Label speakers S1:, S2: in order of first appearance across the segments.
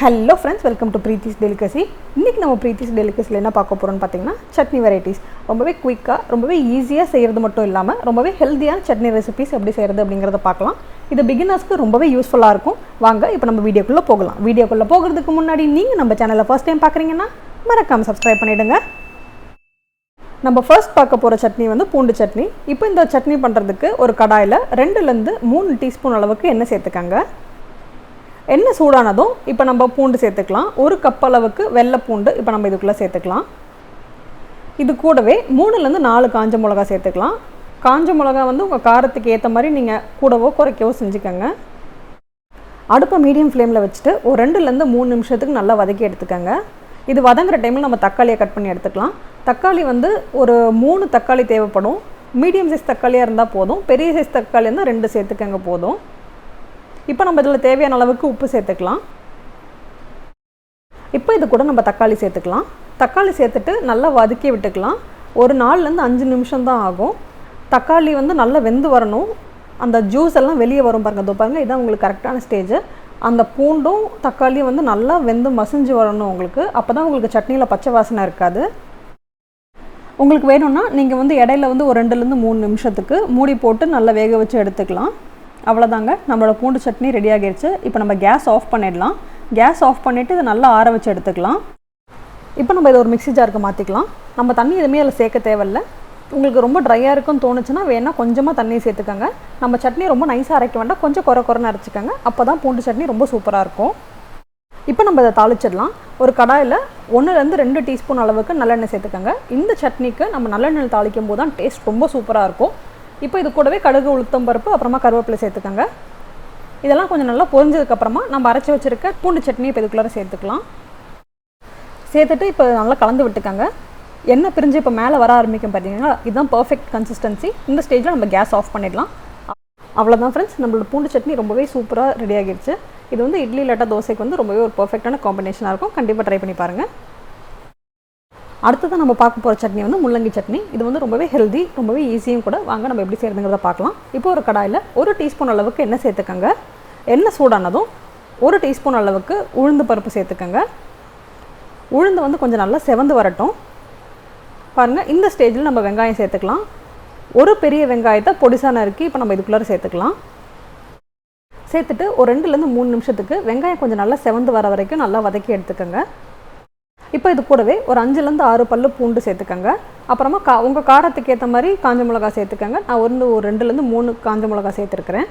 S1: Hello friends, welcome to Preethi's Delicacy. இன்னைக்கு நம்ம Preethi's Delicacyல என்ன பார்க்க போறோம்னு பாத்தீங்கன்னா chutney varieties. ரொம்பவே குயிக்கா, ரொம்பவே ஈஸியா செய்யிறது மட்டும் இல்லாம ரொம்பவே ஹெல்தியான chutney recipes எப்படி செய்யிறது அப்படிங்கறத பார்க்கலாம். இது beginnersக்கு ரொம்பவே யூஸ்ஃபுல்லா இருக்கும். வாங்க இப்போ நம்ம வீடியோக்குள்ள போகலாம். வீடியோக்குள்ள போகிறதுக்கு முன்னாடி நீங்க நம்ம சேனலை ஃபர்ஸ்ட் டைம் பார்க்கறீங்கன்னா மறக்காம subscribe பண்ணிடுங்க. நம்ம ஃபர்ஸ்ட் பார்க்க போற சட்னி வந்து பூண்டு சட்னி. இப்போ இந்த சட்னி பண்றதுக்கு ஒரு கடாயில 2 ல இருந்து 3 டீஸ்பூன் அளவுக்கு எண்ணெய் சேர்த்துக்கங்க. எண்ணெய் சூடானதும் இப்போ நம்ம பூண்டு சேர்த்துக்கலாம். 1 கப் அளவுக்கு வெள்ளை பூண்டு இப்போ நம்ம இதுக்குள்ள சேர்த்துக்கலாம். இது கூடவே 3 ல இருந்து 4 காஞ்ச மிளகாய் சேர்த்துக்கலாம். காஞ்ச மிளகாய் வந்து உங்க காரத்துக்கு ஏத்த மாதிரி நீங்க கூடவோ குறைக்கவோ செஞ்சுக்கங்க. அடுப்பை மீடியம் ஃப்ளேம்ல வச்சிட்டு ஒரு 2 ல இருந்து 3 நிமிஷத்துக்கு நல்லா வதக்கி எடுத்துக்கங்க. இது வதங்குற டைம்ல நம்ம தக்காளியை கட் பண்ணி எடுத்துக்கலாம். தக்காளி வந்து ஒரு 3 தக்காளி தேவைப்படும். மீடியம் சைஸ் தக்காளியா இருந்தா போதும். பெரிய சைஸ் தக்காளி இருந்தா 2 சேர்த்துக்கங்க போதும். இப்போ நம்ம இதல தேவையான அளவுக்கு உப்பு சேர்த்துக்கலாம். இப்போ இது கூட நம்ம தக்காளி சேர்த்துக்கலாம். தக்காளி சேர்த்துட்டு நல்லா வதக்கி விட்டுக்கலாம். ஒரு 4 ல இருந்து 5 நிமிஷம் தான் ஆகும். தக்காளி வந்து நல்லா வெந்து வரணும். அந்த ஜூஸ் எல்லாம் வெளியே வரும் பாருங்க. இதோ பாருங்க, இதான் உங்களுக்கு கரெக்டான ஸ்டேஜ். அந்த பூண்டும் தக்காளியும் வந்து நல்லா வெந்து மசிஞ்சு வரணும் உங்களுக்கு. அப்பதான் உங்களுக்கு சட்னில பச்சை வாசனை இருக்காது. உங்களுக்கு வேணும்னா நீங்க வந்து இடையில வந்து ஒரு 2 ல இருந்து 3 நிமிஷத்துக்கு மூடி போட்டு நல்லா வேக வச்சு எடுத்துக்கலாம். அவ்வளவுதாங்க, நம்மளோட பூண்டு சட்னி ரெடி ஆகிருச்சு. இப்போ நம்ம கேஸ் ஆஃப் பண்ணிடலாம். கேஸ் ஆஃப் பண்ணிட்டு இத நல்லா ஆற வச்சு எடுத்துக்கலாம். இப்போ நம்ம இத ஒரு மிக்ஸி ஜாருக்கு மாத்திக்கலாம். நம்ம தண்ணி எதுமே அதுல சேர்க்க தேவையில்லை. உங்களுக்கு ரொம்ப ட்ரையா இருக்குன்னு தோணுச்சுனா வேணா கொஞ்சமா தண்ணி சேர்த்துக்கங்க. நம்ம சட்னி ரொம்ப நைஸா அரைக்க வேண்டாம், கொஞ்சம் கொரகொரன்னு அரைச்சுக்கங்க. அப்பதான் பூண்டு சட்னி ரொம்ப சூப்பரா இருக்கும். இப்போ நம்ம இத தாளிச்சிடலாம். ஒரு கடாயில 1 ல இருந்து 2 டீஸ்பூன் அளவுக்கு நல்லெண்ணெய் சேர்த்துக்கங்க. இந்த சட்னிக்கு நம்ம நல்லெண்ணெய் தாளிக்கும் போது தான் டேஸ்ட் ரொம்ப சூப்பரா இருக்கும். இப்போ இது கூடவே கடுகு, உளுத்தம் பருப்பு, அப்புறமா கருவேப்பிலை சேர்த்துக்கங்க. இதெல்லாம் கொஞ்சம் நல்லா பொரிஞ்சதுக்கு அப்புறமா நம்ம அரைச்சு வச்சிருக்க பூண்டு சட்னி இப்போ இதுக்குள்ள சேர்த்துக்கலாம். சேர்த்துட்டு இப்போ நல்லா கலந்து விட்டுக்கங்க. எண்ணெய் பிரிஞ்சு இப்போ மேலே வர ஆரம்பிக்கும் பார்த்தீங்கன்னா, இதுதான் பர்ஃபெக்ட் கன்சிஸ்டன்சி. இந்த ஸ்டேஜில் நம்ம கேஸ் ஆஃப் பண்ணிடலாம். அவ்வளோதான் ஃப்ரெண்ட்ஸ், நம்மளோட பூண்டு சட்னி ரொம்பவே சூப்பராக ரெடி ஆகிடுச்சு. இது வந்து இட்லி இல்லாட்டா தோசைக்கு வந்து ரொம்பவே ஒரு பர்ஃபெக்டான காம்பினேஷனாக இருக்கும். கண்டிப்பாக ட்ரை பண்ணி பாருங்கள். அடுத்ததான் நம்ம பார்க்க போகிற சட்னி வந்து முள்ளங்கி சட்னி. இது வந்து ரொம்பவே ஹெல்தி, ரொம்பவே ஈஸியும் கூட. வாங்க நம்ம எப்படி செய்யறதுங்கிறத பார்க்கலாம். இப்போ ஒரு கடாயில் 1 டீஸ்பூன் அளவுக்கு எண்ணெய் சேர்த்துக்கங்க. எண்ணெய் சூடானதும் 1 டீஸ்பூன் அளவுக்கு உளுந்து பருப்பு சேர்த்துக்கங்க. உளுந்து வந்து கொஞ்சம் நல்லா செவந்து வரட்டும். பாருங்க, இந்த ஸ்டேஜில் நம்ம வெங்காயம் சேர்த்துக்கலாம். ஒரு பெரிய வெங்காயத்தை பொடிசா நறுக்கி இப்போ நம்ம இதுக்குள்ளே சேர்த்துக்கலாம். சேர்த்துட்டு ஒரு 2 ல இருந்து 3 நிமிஷத்துக்கு வெங்காயம் கொஞ்சம் நல்லா செவந்து வர வரைக்கும் நல்லா வதக்கி எடுத்துக்கங்க. இப்போ இது கூடவே ஒரு 5 ல இருந்து 6 பல்லு பூண்டு சேர்த்துக்கங்க. அப்புறமா உங்கள் காரத்துக்கு ஏற்ற மாதிரி காஞ்ச மிளகாய் சேர்த்துக்கங்க. நான் ஒரு 2 ல இருந்து 3 காஞ்ச மிளகாய் சேர்த்துருக்கிறேன்.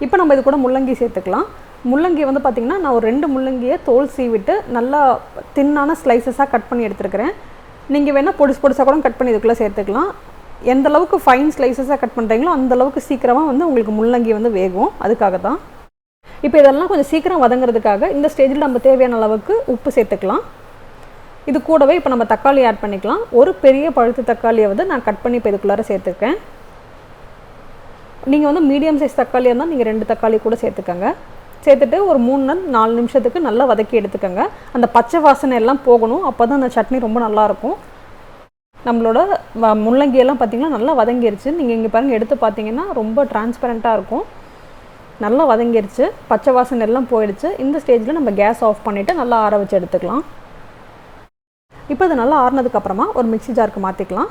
S1: இப்போ நம்ம இது கூட முள்ளங்கி சேர்த்துக்கலாம். முள்ளங்கி வந்து பார்த்திங்கன்னா நான் ஒரு 2 முள்ளங்கியை தோல் சீவிட்டு நல்லா தின்னான ஸ்லைசஸாக கட் பண்ணி எடுத்துருக்கிறேன். நீங்கள் வேணால் பொடிசாக கூட கட் பண்ணி இதுக்குள்ளே சேர்த்துக்கலாம். எந்த அளவுக்கு ஃபைன் ஸ்லைசஸாக கட் பண்ணுறீங்களோ அந்த அளவுக்கு சீக்கிரமாக வந்து உங்களுக்கு முள்ளங்கி வந்து வேகும். அதுக்காக தான். இப்போ இதெல்லாம் கொஞ்சம் சீக்கிரம் வதங்கிறதுக்காக இந்த ஸ்டேஜில் நம்ம தேவையான அளவுக்கு உப்பு சேர்த்துக்கலாம். இது கூடவே இப்போ நம்ம தக்காளி ஆட் பண்ணிக்கலாம். ஒரு பெரிய பழுத்த தக்காளியை வந்து நான் கட் பண்ணி இப்போ இதுக்குள்ளார சேர்த்துருக்கேன். நீங்கள் வந்து மீடியம் சைஸ் தக்காளியாக இருந்தால் நீங்கள் 2 தக்காளி கூட சேர்த்துக்கங்க. சேர்த்துட்டு ஒரு 3 ல 4 நிமிஷத்துக்கு நல்லா வதக்கி எடுத்துக்கங்க. அந்த பச்சை வாசனை எல்லாம் போகணும். அப்போ தான் அந்த சட்னி ரொம்ப நல்லாயிருக்கும். நம்மளோட முள்ளங்கியெல்லாம் பார்த்திங்கன்னா நல்லா வதங்கிருச்சு. நீங்கள் இங்கே பாருங்கள், எடுத்து பார்த்தீங்கன்னா ரொம்ப டிரான்ஸ்பரண்ட்டாக இருக்கும். நல்லா வதங்கிருச்சு, பச்சை வாசனை எல்லாம் போயிடுச்சு. இந்த ஸ்டேஜில் நம்ம கேஸ் ஆஃப் பண்ணிவிட்டு நல்லா ஆற வச்சு எடுத்துக்கலாம். இப்போ இது நல்லா ஆறுனதுக்கப்புறமா ஒரு மிக்ஸி ஜாருக்கு மாற்றிக்கலாம்.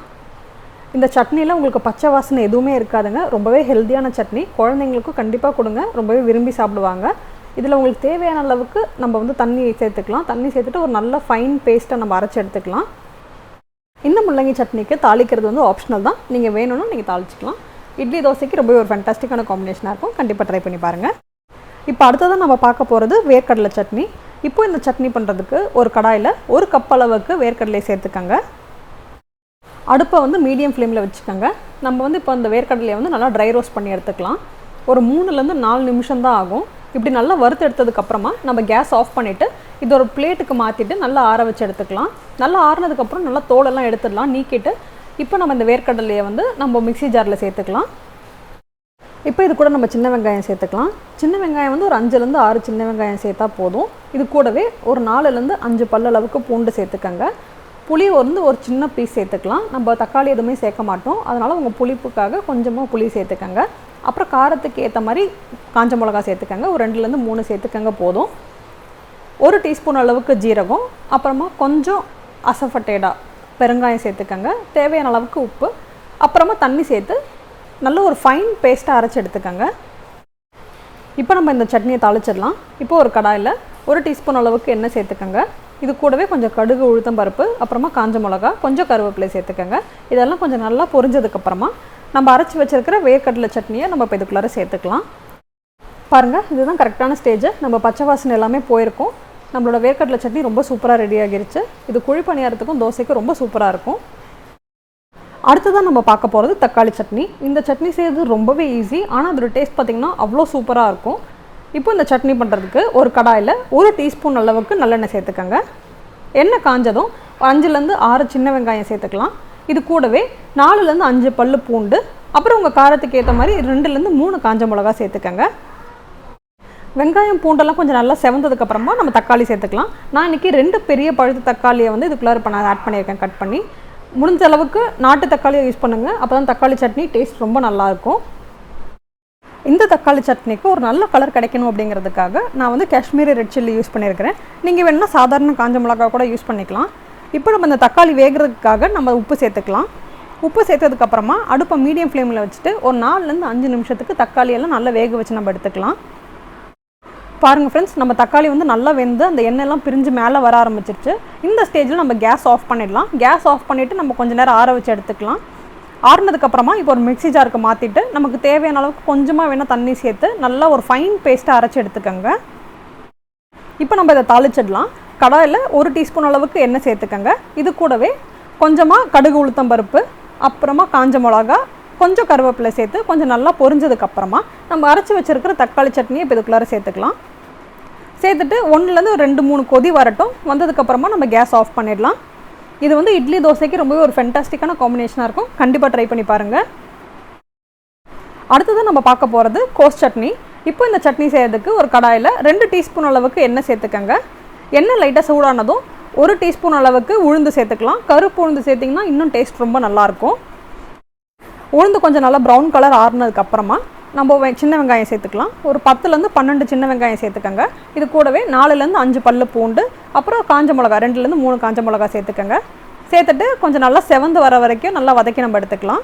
S1: இந்த சட்னியில் உங்களுக்கு பச்சை வாசனை எதுவுமே இருக்காதுங்க. ரொம்பவே ஹெல்த்தியான சட்னி. குழந்தைங்களுக்கும் கண்டிப்பாக கொடுங்க, ரொம்பவே விரும்பி சாப்பிடுவாங்க. இதில் உங்களுக்கு தேவையான அளவுக்கு நம்ம வந்து தண்ணி சேர்த்துக்கலாம். தண்ணி சேர்த்துட்டு ஒரு நல்ல ஃபைன் பேஸ்ட்டை நம்ம அரைச்சி எடுத்துக்கலாம். இந்த முள்ளங்கி சட்னிக்கு தாளிக்கிறது வந்து ஆப்ஷனல் தான். நீங்கள் வேணும்னா நீங்கள் தாளிச்சிக்கலாம். இட்லி தோசைக்கு ரொம்பவே ஒரு ஃபேன்டாஸ்டிக்கான காம்பினேஷனாக இருக்கும். கண்டிப்பாக ட்ரை பண்ணி பாருங்கள். இப்போ அடுத்ததான் நம்ம பார்க்க போகிறது வேர்க்கடலை சட்னி. இப்போ இந்த சட்னி பண்ணுறதுக்கு ஒரு கடாயில் 1 கப் அளவுக்கு வேர்க்கடலை சேர்த்துக்கங்க. அடுப்பை வந்து மீடியம் ஃப்ளேமில் வச்சுக்கோங்க. நம்ம வந்து இப்போ அந்த வேர்க்கடலையை வந்து நல்லா ட்ரை ரோஸ்ட் பண்ணி எடுத்துக்கலாம். ஒரு 3 ல இருந்து 4 நிமிஷம் தான் ஆகும். இப்படி நல்லா வறுத்து எடுத்ததுக்கப்புறமா நம்ம கேஸ் ஆஃப் பண்ணிவிட்டு இது ஒரு பிளேட்டுக்கு மாற்றிட்டு நல்லா ஆற வச்சு எடுத்துக்கலாம். நல்லா ஆறுனதுக்கப்புறம் நல்லா தோலெல்லாம் எடுத்துடலாம், நீக்கிட்டு. இப்போ நம்ம இந்த வேர்க்கடலையை வந்து நம்ம மிக்ஸி ஜாரில் சேர்த்துக்கலாம். இப்போ இது கூட நம்ம சின்ன வெங்காயம் சேர்த்துக்கலாம். சின்ன வெங்காயம் வந்து ஒரு 5 ல இருந்து 6 சின்ன வெங்காயம் சேர்த்தா போதும். இது கூடவே ஒரு 4 ல இருந்து 5 பல்லு அளவுக்கு பூண்டு சேர்த்துக்கங்க. புளி வந்து ஒரு சின்ன பீஸ் சேர்த்துக்கலாம். நம்ம தக்காளி எதுவுமே சேர்க்க மாட்டோம், அதனால் உங்கள் புளிப்புக்காக கொஞ்சமாக புளி சேர்த்துக்கங்க. அப்புறம் காரத்துக்கு ஏற்ற மாதிரி காஞ்ச மிளகாய் சேர்த்துக்கங்க. ஒரு 2 ல இருந்து 3 சேர்த்துக்கங்க போதும். 1 டீஸ்பூன் அளவுக்கு ஜீரகம், அப்புறமா கொஞ்சம் அசஃபட்டேடா பெருங்காயம் சேர்த்துக்கங்க, தேவையான அளவுக்கு உப்பு, அப்புறமா தண்ணி சேர்த்து நல்ல ஒரு ஃபைன் பேஸ்ட்டாக அரைச்சி எடுத்துக்கங்க. இப்போ நம்ம இந்த சட்னியை தாளிச்சிடலாம். இப்போ ஒரு கடாயில் 1 டீஸ்பூன் அளவுக்கு எண்ணெய் சேர்த்துக்கங்க. இது கூடவே கொஞ்சம் கடுகு, உளுத்தம் பருப்பு, அப்புறமா காஞ்ச மிளகா, கொஞ்சம் கருவேப்பிலை சேர்த்துக்கங்க. இதெல்லாம் கொஞ்சம் நல்லா பொரிஞ்சதுக்கப்புறமா நம்ம அரைச்சி வச்சுருக்கிற வேர்க்கடலை சட்னியை நம்ம இப்போ இதுக்குள்ளார சேர்த்துக்கலாம். பாருங்கள், இதுதான் கரெக்டான ஸ்டேஜ். நம்ம பச்சை வாசனை எல்லாமே போயிருக்கும். நம்மளோட வேர்க்கடலை சட்னி ரொம்ப சூப்பராக ரெடி ஆகிருச்சு. இது குழி பணியாரத்துக்கும் தோசைக்கும் ரொம்ப சூப்பராக இருக்கும். அடுத்ததான் நம்ம பார்க்க போகிறது தக்காளி சட்னி. இந்த சட்னி செய்கிறது ரொம்பவே ஈஸி, ஆனால் அதோட டேஸ்ட் பார்த்திங்கன்னா அவ்வளோ சூப்பராக இருக்கும். இப்போ இந்த சட்னி பண்ணுறதுக்கு ஒரு கடாயில் 1 டீஸ்பூன் அளவுக்கு நல்லெண்ணெய் சேர்த்துக்கங்க. எண்ணெய் காஞ்சதும் 5லேருந்து 6 சின்ன வெங்காயம் சேர்த்துக்கலாம். இது கூடவே 4லேருந்து 5 பல்லு பூண்டு, அப்புறம் உங்கள் காரத்துக்கு ஏற்ற மாதிரி 2லேருந்து 3 காஞ்ச மிளகா சேர்த்துக்கங்க. வெங்காயம் பூண்டெல்லாம் கொஞ்சம் நல்லா செவந்ததுக்கப்புறமா நம்ம தக்காளி சேர்த்துக்கலாம். நான் இன்றைக்கி 2 பெரிய பழுத்த தக்காளியை வந்து இதுக்குள்ளார இப்போ நான் ஆட் பண்ணியிருக்கேன் கட் பண்ணி. முடிஞ்ச அளவுக்கு நாட்டு தக்காளியை யூஸ் பண்ணுங்கள், அப்போ தான் தக்காளி சட்னி டேஸ்ட் ரொம்ப நல்லாயிருக்கும். இந்த தக்காளி சட்னிக்கு ஒரு நல்ல கலர் கிடைக்கணும் அப்படிங்கிறதுக்காக நான் வந்து காஷ்மீரி ரெட் சில்லி யூஸ் பண்ணியிருக்கிறேன். நீங்கள் வேணும்னா சாதாரண காஞ்ச மிளகா கூட யூஸ் பண்ணிக்கலாம். இப்போ நம்ம இந்த தக்காளி வேகிறதுக்காக நம்ம உப்பு சேர்த்துக்கலாம். உப்பு சேர்த்ததுக்கப்புறமா அடுப்பை மீடியம் ஃப்ளேமில் வச்சுட்டு ஒரு 4லேருந்து 5 நிமிஷத்துக்கு தக்காளியெல்லாம் நல்லா வேக வச்சு நம்ம எடுத்துக்கலாம். பாருங்கள் ஃப்ரெண்ட்ஸ், நம்ம தக்காளி வந்து நல்லா வெந்து அந்த எண்ணெய்லாம் பிரிஞ்சு மேலே வர ஆரம்பிச்சிருச்சு. இந்த ஸ்டேஜில் நம்ம கேஸ் ஆஃப் பண்ணிடலாம். கேஸ் ஆஃப் பண்ணிவிட்டு நம்ம கொஞ்சம் நேரம் ஆற வச்சு எடுத்துக்கலாம். ஆறுனதுக்கப்புறமா இப்போ ஒரு மிக்ஸி ஜாருக்கு மாற்றிட்டு நமக்கு தேவையான அளவுக்கு கொஞ்சமாக வேணால் தண்ணி சேர்த்து நல்லா ஒரு ஃபைன் பேஸ்ட்டாக அரைச்சி எடுத்துக்கோங்க. இப்போ நம்ம இதை தாளிச்சிடலாம். கடாயில் 1 டீஸ்பூன் அளவுக்கு எண்ணெய் சேர்த்துக்கங்க. இது கூடவே கொஞ்சமாக கடுகு, உளுத்தம் பருப்பு, அப்புறமா காஞ்ச மிளகா, கொஞ்சம் கருவேப்பிலை சேர்த்து கொஞ்சம் நல்லா பொரிஞ்சதுக்கப்புறமா நம்ம அரைச்சி வச்சுருக்கிற தக்காளி சட்னியை இப்போ இதுக்குள்ளார சேர்த்துக்கலாம். சேர்த்துட்டு 1லேருந்து 2-3 கொதி வரட்டும். வந்ததுக்கப்புறமா நம்ம கேஸ் ஆஃப் பண்ணிடலாம். இது வந்து இட்லி தோசைக்கு ரொம்பவே ஒரு ஃபென்டாஸ்டிக்கான காம்பினேஷனாக இருக்கும். கண்டிப்பாக ட்ரை பண்ணி பாருங்கள். அடுத்தது நம்ம பார்க்க போகிறது கோஸ் சட்னி. இப்போ இந்த சட்னி செய்கிறதுக்கு ஒரு கடாயில் 2 டீஸ்பூன் அளவுக்கு எண்ணெய் சேர்த்துக்கங்க. எண்ணெய் லைட்டாக சூடானதும் 1 டீஸ்பூன் அளவுக்கு உளுந்து சேர்த்துக்கலாம். கருப்பு உளுந்து சேர்த்திங்கன்னா இன்னும் டேஸ்ட் ரொம்ப நல்லாயிருக்கும். உளுந்து கொஞ்சம் நல்லா ப்ரௌன் கலர் ஆறுனதுக்கப்புறமா நம்ம சின்ன வெங்காயம் சேர்த்துக்கலாம். ஒரு 10லேருந்து 12 சின்ன வெங்காயம் சேர்த்துக்கங்க. இது கூடவே 4லேருந்து 5 பல்லு பூண்டு, அப்புறம் காஞ்ச மிளகா 2லேருந்து 3 காஞ்ச மிளகா சேர்த்துக்கங்க. சேர்த்துட்டு கொஞ்சம் நல்லா செவந்து வர வரைக்கும் நல்லா வதக்கி நம்ம எடுத்துக்கலாம்.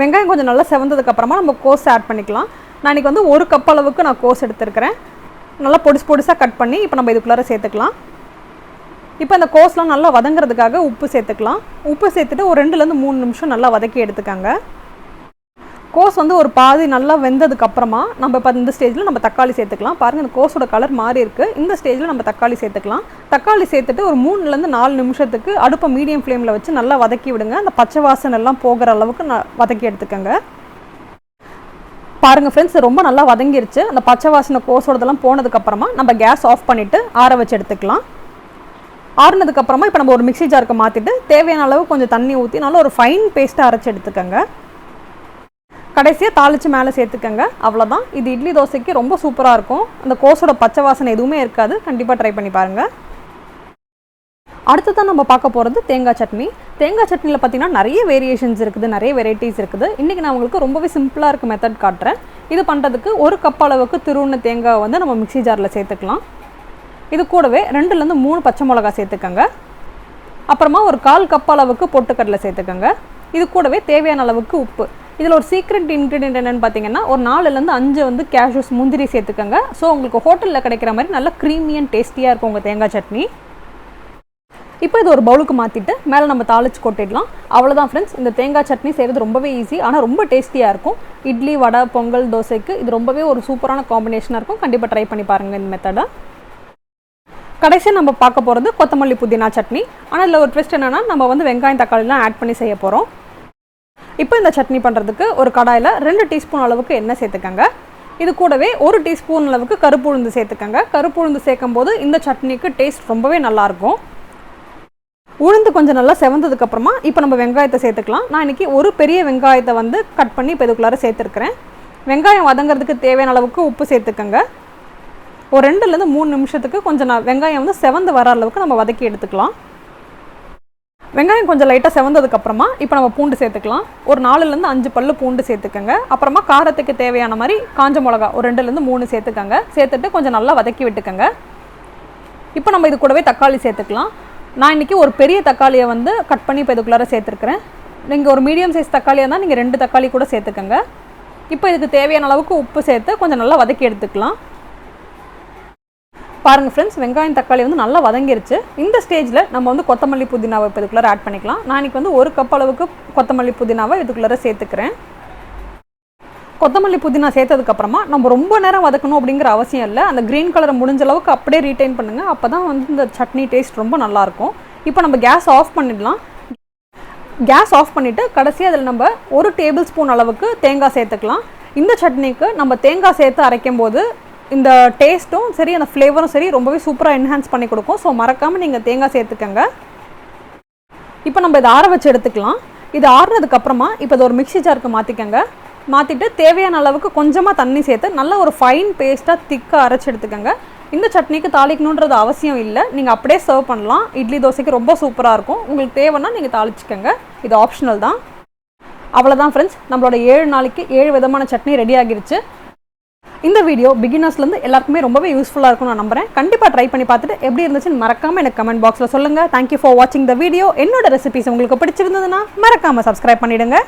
S1: வெங்காயம் கொஞ்சம் நல்லா செவந்ததுக்கப்புறமா நம்ம கோஸ் ஆட் பண்ணிக்கலாம். நான் இன்றைக்கி வந்து 1 கப் அளவுக்கு நான் கோஸ் எடுத்துருக்கிறேன். நல்லா பொடிசாக கட் பண்ணி இப்போ நம்ம இதுக்குள்ளார சேர்த்துக்கலாம். இப்போ இந்த கோஸ்லாம் நல்லா வதங்கிறதுக்காக உப்பு சேர்த்துக்கலாம். உப்பு சேர்த்துட்டு ஒரு 2லேருந்து 3 நிமிஷம் நல்லா வதக்கி எடுத்துக்காங்க. கோஸ் வந்து ஒரு பாதி நல்லா வெந்ததுக்கப்புறமா நம்ம இப்போ இந்த ஸ்டேஜில் நம்ம தக்காளி சேர்த்துக்கலாம். பாருங்கள், இந்த கோஸோட கலர் மாறி இருக்குது. இந்த ஸ்டேஜில் நம்ம தக்காளி சேர்த்துக்கலாம். தக்காளி சேர்த்துட்டு ஒரு 3லேருந்து 4 நிமிஷத்துக்கு அடுப்பை மீடியம் ஃப்ளேமில் வச்சு நல்லா வதக்கி விடுங்க. அந்த பச்சை வாசனை எல்லாம் போகிற அளவுக்கு வதக்கி எடுத்துக்கோங்க. பாருங்கள் ஃப்ரெண்ட்ஸ், ரொம்ப நல்லா வதங்கிருச்சு. அந்த பச்சை வாசனை கோஸோடதெல்லாம் போனதுக்கப்புறமா நம்ம கேஸ் ஆஃப் பண்ணிவிட்டு ஆற வச்சு எடுத்துக்கலாம். ஆறுனதுக்கப்புறமா இப்போ நம்ம ஒரு மிக்ஸி ஜாருக்கு மாற்றிட்டு தேவையான அளவு கொஞ்சம் தண்ணி ஊற்றி நல்லா ஒரு ஃபைன் பேஸ்ட்டாக அரைச்சி எடுத்துக்கோங்க. கடைசியாக தாளித்து மேலே சேர்த்துக்கங்க. அவ்வளோதான். இது இட்லி தோசைக்கு ரொம்ப சூப்பராக இருக்கும். அந்த கோஸோட பச்சை வாசனை எதுவுமே இருக்காது. கண்டிப்பாக ட்ரை பண்ணி பாருங்கள். அடுத்து தான் நம்ம பார்க்க போகிறது தேங்காய் சட்னி. தேங்காய் சட்னியில் பார்த்திங்கன்னா நிறைய வேரியேஷன்ஸ் இருக்குது, நிறைய வெரைட்டிஸ் இருக்குது. இன்றைக்கி நான் உங்களுக்கு ரொம்பவே சிம்பிளாக இருக்க மெத்தட் காட்டுறேன். இது பண்ணுறதுக்கு 1 கப் அளவுக்கு துருவின தேங்காய் வந்து நம்ம மிக்ஸி ஜாரில் சேர்த்துக்கலாம். இது கூடவே 2லேருந்து 3 பச்சை மிளகா சேர்த்துக்கங்க. அப்புறமா ஒரு 1/4 கப் அளவுக்கு பொட்டுக்கடலை சேர்த்துக்கங்க. இது கூடவே தேவையான அளவுக்கு உப்பு. இதில் ஒரு சீக்ரெட் இன்க்ரீடியன்ட் என்னென்னு பார்த்தீங்கன்னா ஒரு 4லேருந்து 5 வந்து கேஷ்யூஸ், முந்திரி சேர்த்துக்கங்க. ஸோ உங்களுக்கு ஹோட்டலில் கிடைக்கிற மாதிரி நல்லா க்ரீமி அண்ட் டேஸ்டியாக இருக்கும் உங்கள் தேங்காய் சட்னி. இப்போ இது ஒரு பவுலுக்கு மாற்றிட்டு மேலே நம்ம தாளித்து கொட்டிடலாம். அவ்வளோதான் ஃப்ரெண்ட்ஸ். இந்த தேங்காய் சட்னி செய்கிறது ரொம்பவே ஈஸி, ஆனால் ரொம்ப டேஸ்டியாக இருக்கும். இட்லி, வடை, பொங்கல், தோசைக்கு இது ரொம்பவே ஒரு சூப்பரான காம்பினேஷனாக இருக்கும். கண்டிப்பாக ட்ரை பண்ணி பாருங்கள் இந்த மெத்தடை. கடைசியாக நம்ம பார்க்க போகிறது கொத்தமல்லி புதினா சட்னி. ஆனால் இதில் ஒரு ட்விஸ்ட் என்னென்னா நம்ம வந்து வெங்காயம், தக்காளிலாம் ஆட் பண்ணி செய்ய போகிறோம். இப்போ இந்த சட்னி பண்ணுறதுக்கு ஒரு கடாயில் 2 டீஸ்பூன் அளவுக்கு எண்ணெய் சேர்த்துக்கங்க. இது கூடவே 1 டீஸ்பூன் அளவுக்கு கருப்பு உளுந்து சேர்த்துக்கங்க. கருப்பு உளுந்து சேர்க்கும் போது இந்த சட்னிக்கு டேஸ்ட் ரொம்பவே நல்லாயிருக்கும். உளுந்து கொஞ்சம் நல்லா செவந்ததுக்கப்புறமா இப்போ நம்ம வெங்காயத்தை சேர்த்துக்கலாம். நான் இன்றைக்கி ஒரு பெரிய வெங்காயத்தை வந்து கட் பண்ணி இப்போ இதுக்குள்ளார சேர்த்துருக்கிறேன். வெங்காயம் வதங்கிறதுக்கு தேவையான அளவுக்கு உப்பு சேர்த்துக்கங்க. ஒரு 2லேருந்து 3 நிமிஷத்துக்கு கொஞ்சம் வெங்காயம் வந்து செவந்து வர அளவுக்கு நம்ம வதக்கி எடுத்துக்கலாம். வெங்காயம் கொஞ்சம் லைட்டாக செவந்ததுக்கப்புறமா இப்போ நம்ம பூண்டு சேர்த்துக்கலாம். ஒரு 4லேருந்து 5 பல்லு பூண்டு சேர்த்துக்கங்க. அப்புறமா காரத்துக்கு தேவையான மாதிரி காஞ்ச மிளகா ஒரு 2லேருந்து 3 சேர்த்துக்கங்க. சேர்த்துட்டு கொஞ்சம் நல்லா வதக்கி விட்டுக்கங்க. இப்போ நம்ம இது கூடவே தக்காளி சேர்த்துக்கலாம். நான் இன்றைக்கி ஒரு பெரிய தக்காளியை வந்து கட் பண்ணி இப்போ இதுக்குள்ளார சேர்த்துருக்குறேன். நீங்கள் ஒரு மீடியம் சைஸ் தக்காளியாக இருந்தால் நீங்கள் 2 தக்காளி கூட சேர்த்துக்கோங்க. இப்போ இதுக்கு தேவையான அளவுக்கு உப்பு சேர்த்து கொஞ்சம் நல்லா வதக்கி எடுத்துக்கலாம். பாருங்கள் ஃப்ரெண்ட்ஸ், வெங்காயம் தக்காளி வந்து நல்லா வதங்கிருச்சு. இந்த ஸ்டேஜில் நம்ம வந்து கொத்தமல்லி புதினாவை இப்போ இதுக்குள்ளார ஆட் பண்ணிக்கலாம். நான் இன்றைக்கி வந்து 1 கப் அளவுக்கு கொத்தமல்லி புதினாவை இதுக்குள்ளார சேர்த்துக்கிறேன். கொத்தமல்லி புதினா சேர்த்ததுக்கப்புறமா நம்ம ரொம்ப நேரம் வதக்கணும் அப்படிங்கிற அவசியம் இல்லை. அந்த க்ரீன் கலரை முடிஞ்ச அளவுக்கு அப்படியே ரீட்டைன் பண்ணுங்கள். அப்போ தான் வந்து இந்த சட்னி டேஸ்ட் ரொம்ப நல்லாயிருக்கும். இப்போ நம்ம கேஸ் ஆஃப் பண்ணிடலாம். கேஸ் ஆஃப் பண்ணிவிட்டு கடைசியாக அதில் நம்ம 1 டேபிள் ஸ்பூன் அளவுக்கு தேங்காய் சேர்த்துக்கலாம். இந்த சட்னிக்கு நம்ம தேங்காய் சேர்த்து அரைக்கும் போது இந்த டேஸ்ட்டும் சரி அந்த ஃப்ளேவரும் சரி ரொம்பவே சூப்பராக என்ஹான்ஸ் பண்ணி கொடுக்கும். ஸோ மறக்காமல் நீங்கள் தேங்காய் சேர்த்துக்கங்க. இப்போ நம்ம இதை ஆற வச்சு எடுத்துக்கலாம். இது ஆறுனதுக்கப்புறமா இப்போ இதை ஒரு மிக்ஸி ஜாருக்கு மாற்றிக்கங்க. மாற்றிட்டு தேவையான அளவுக்கு கொஞ்சமாக தண்ணி சேர்த்து நல்ல ஒரு ஃபைன் பேஸ்ட்டாக திக்காக அரைச்சி எடுத்துக்கோங்க. இந்த சட்னிக்கு தாளிக்கணுன்றது அவசியம் இல்லை. நீங்கள் அப்படியே சர்வ் பண்ணலாம். இட்லி தோசைக்கு ரொம்ப சூப்பராக இருக்கும். உங்களுக்கு தேவைன்னா நீங்கள் தாளிச்சிக்கோங்க. இது ஆப்ஷனல் தான். அவ்வளோதான் ஃப்ரெண்ட்ஸ், நம்மளோட 7 நாளைக்கு 7 விதமான சட்னி ரெடி ஆகிருச்சு. இந்த வீடியோ பிகினர்ஸ்லேருந்து எல்லாருக்குமே ரொம்பவே யூஸ்ஃபுல்லாக இருக்கும்னு நான் நம்புகிறேன். கண்டிப்பாக ட்ரை பண்ணி பார்த்துட்டு எப்படி இருந்துச்சுன்னு மறக்காமல் எனக்கு கமெண்ட் பாக்ஸில் சொல்லுங்கள். தேங்க்யூ ஃபார் வாட்சிங் த வீடியோ. என்னோட ரெசிபிஸ் உங்களுக்கு பிடிச்சிருந்ததுன்னா மறக்காமல் சப்ஸ்கிரைப் பண்ணிவிடுங்க.